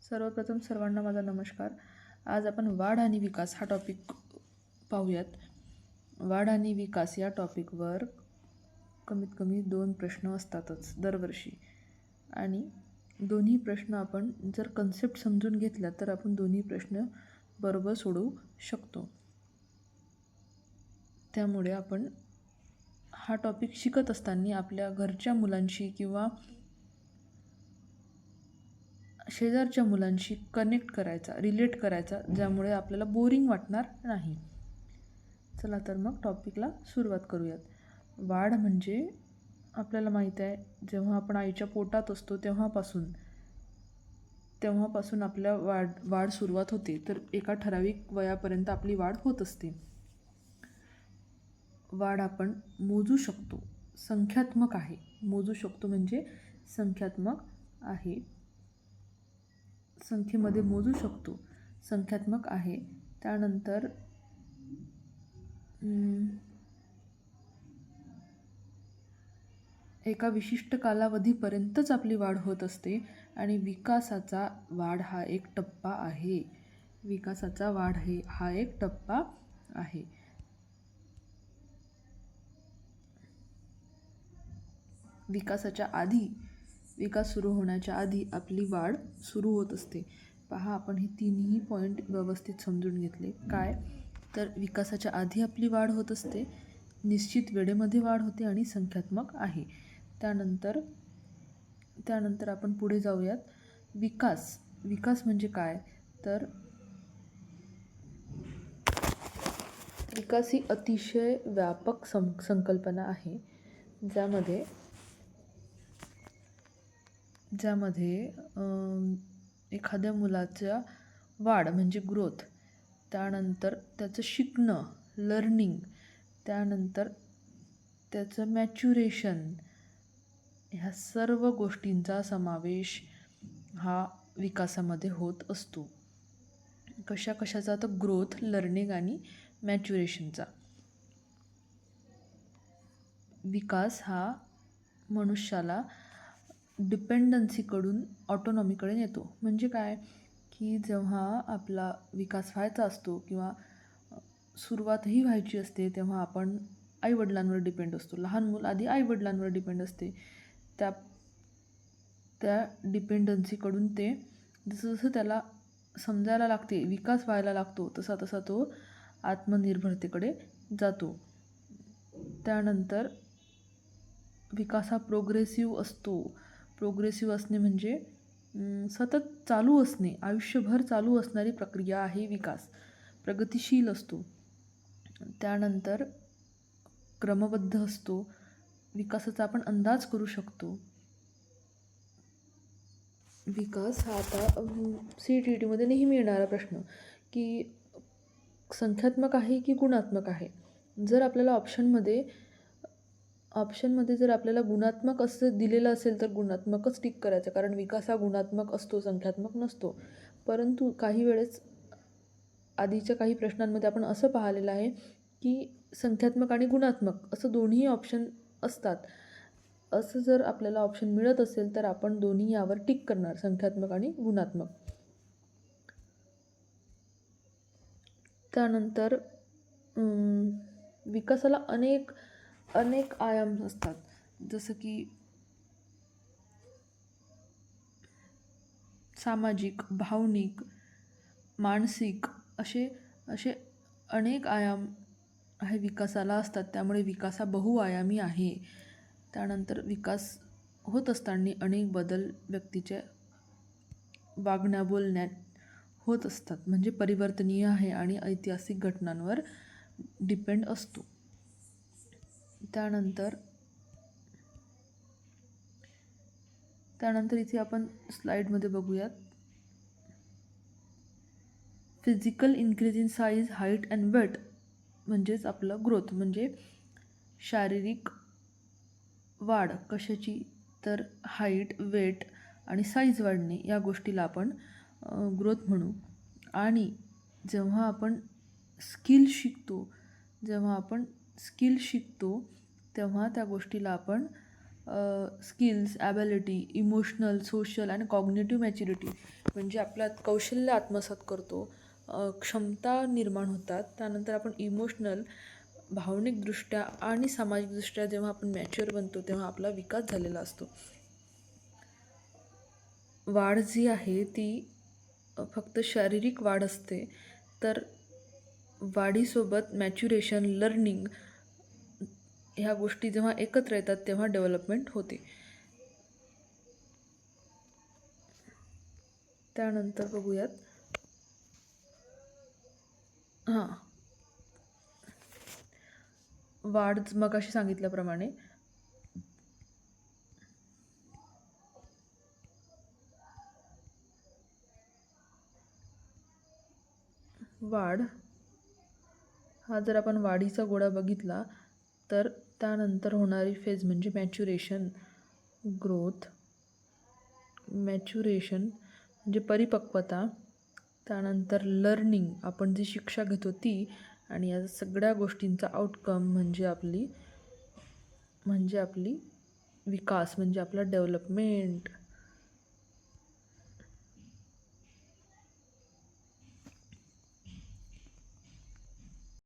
सर्वप्रथम सर्वांना माझा नमस्कार. आज आपण वाढ आणि विकास हा टॉपिक पाहूयात. वाढ आणि विकास या टॉपिकवर कमीत कमी 2 प्रश्न असतातच दरवर्षी, आणि दोन्ही प्रश्न आपण जर कन्सेप्ट समजून घेतला तर आपण दोन्ही प्रश्न बरोबर सोडवू शकतो. त्यामुळे आपण हा टॉपिक शिकत असताना आपल्या घरच्या मुलांशी किंवा शेजारच्या मुलांशी कनेक्ट करायचा, रिलेट करायचा, ज्यामुळे आपल्याला बोरिंग वाटणार नाही. चला तर मग टॉपिकला सुरुवात करूयात. वाढ म्हणजे आपल्याला माहीत आहे, जेव्हा आपण आईच्या पोटात असतो तेव्हापासून आपल्या वाढ सुरुवात होते. तर एका ठराविक वयापर्यंत आपली वाढ होत असते. वाढ आपण मोजू शकतो, संख्यात्मक आहे. मोजू शकतो म्हणजे संख्यात्मक आहे, संख्येमध्ये मोजू शकतो, संख्यात्मक आहे. त्यानंतर एका विशिष्ट कालावधीपर्यंतच आपली वाढ होत असते. आणि विकासाचा वाढ हा एक टप्पा आहे. विकासाचा वाढ हा एक टप्पा आहे. विकास सुरू होण्याच्या आधी आपली वाढ सुरू होत असते. पहा, आपण हे तिन्ही पॉईंट व्यवस्थित समजून घेतले. काय तर विकासाच्या आधी आपली वाढ होत असते, निश्चित वेळेमध्ये वाढ होते आणि संख्यात्मक आहे. त्यानंतर आपण पुढे जाऊयात. विकास म्हणजे काय तर विकास ही अतिशय व्यापक संकल्पना आहे, ज्यामध्ये एखाद्या मुलाच्या वाढ म्हणजे ग्रोथ, त्यानंतर त्याचं शिकणं, लर्निंग, त्यानंतर त्याचं मॅच्युरेशन, ह्या सर्व गोष्टींचा समावेश हा विकासामध्ये होत असतो. कशाचा तर ग्रोथ, लर्निंग आणि मॅच्युरेशनचा. विकास हा मनुष्याला डिपेंडन्सीकडून ऑटोनॉमीकडे नेतो. म्हणजे काय की जेव्हा आपला विकास व्हायचा असतो किंवा सुरुवातही व्हायची असते, तेव्हा आपण आईवडिलांवर डिपेंड असतो. लहान मूल आधी आईवडिलांवर डिपेंड असते. त्या डिपेंडन्सीकडून ते जसं त्याला समजायला लागते, विकास व्हायला लागतो, तसा तो आत्मनिर्भरतेकडे जातो. त्यानंतर विकास हा प्रोग्रेसिव्ह असतो. प्रोग्रेसिव्ह असणे म्हणजे सतत चालू असणे, आयुष्यभर चालू असणारी प्रक्रिया आहे विकास. प्रगतिशील असतो. त्यानंतर क्रमबद्ध असतो. विकासाचा आपण अंदाज करू शकतो. विकास हा आता CTETमध्ये नेहमी येणारा प्रश्न की संख्यात्मक आहे की गुणात्मक आहे. जर आपल्याला ऑप्शनमध्ये जर आपल्याला गुणात्मक असं दिलेलं असेल तर गुणात्मकच टिक करायचं, कारण विकास हा गुणात्मक असतो, संख्यात्मक नसतो. परंतु काही वेळेस आधीच्या काही प्रश्नांमध्ये आपण असं पाहिलेलं आहे की संख्यात्मक आणि गुणात्मक असं दोन्ही ऑप्शन असतात. असं जर आपल्याला ऑप्शन मिळत असेल तर आपण दोन्ही यावर टिक करणार, संख्यात्मक आणि गुणात्मक. त्यानंतर विकासाला अनेक आयाम असतात, जसं की सामाजिक, भावनिक, मानसिक असे अनेक आयाम हे विकासाला असतात. त्यामुळे विकास हा बहुआयामी आहे. त्यानंतर विकास होत असताना अनेक बदल व्यक्तीच्या वागण्या, बोलण्यात होत असतात. म्हणजे परिवर्तनीय आहे आणि ऐतिहासिक घटनांवर डिपेंड असतो. त्यानंतर इथे आपण स्लाईडमध्ये बघूयात. Physical increase in size, height and weight म्हणजेच आपलं ग्रोथ, म्हणजे शारीरिक वाढ कशाची तर हाईट, वेट आणि साईज वाढणे या गोष्टीला आपण ग्रोथ म्हणू. आणि जेव्हा आपण स्किल शिकतो तेव्हा त्या गोष्टीला आपण स्किल्स, ॲबिलिटी, इमोशनल, सोशल आणि कॉग्नेटिव्ह मॅच्युरिटी म्हणजे आपल्यात कौशल्य आत्मसात करतो, क्षमता निर्माण होतात. त्यानंतर आपण इमोशनल, भावनिकदृष्ट्या आणि सामाजिकदृष्ट्या जेव्हा आपण मॅच्युअर बनतो तेव्हा आपला विकास झालेला असतो. वाढ जी आहे ती फक्त शारीरिक वाढ असते, तर वाढीसोबत मॅच्युरेशन, लर्निंग ह्या गोष्टी जेव्हा एकत्र येतात तेव्हा डेव्हलपमेंट होते. त्यानंतर बघूयात वाढ मगाशी सांगितल्याप्रमाणे वाढ हा जर आपण वाढीचा गोळा बघितला तर त्यानंतर होणारी फेज म्हणजे मॅच्युरेशन, ग्रोथ, मॅच्युरेशन म्हणजे परिपक्वता, त्यानंतर लर्निंग आपण जी शिक्षा घेतो ती, आणि या सगळ्या गोष्टींचा आउटकम म्हणजे आपली विकास म्हणजे आपला डेव्हलपमेंट.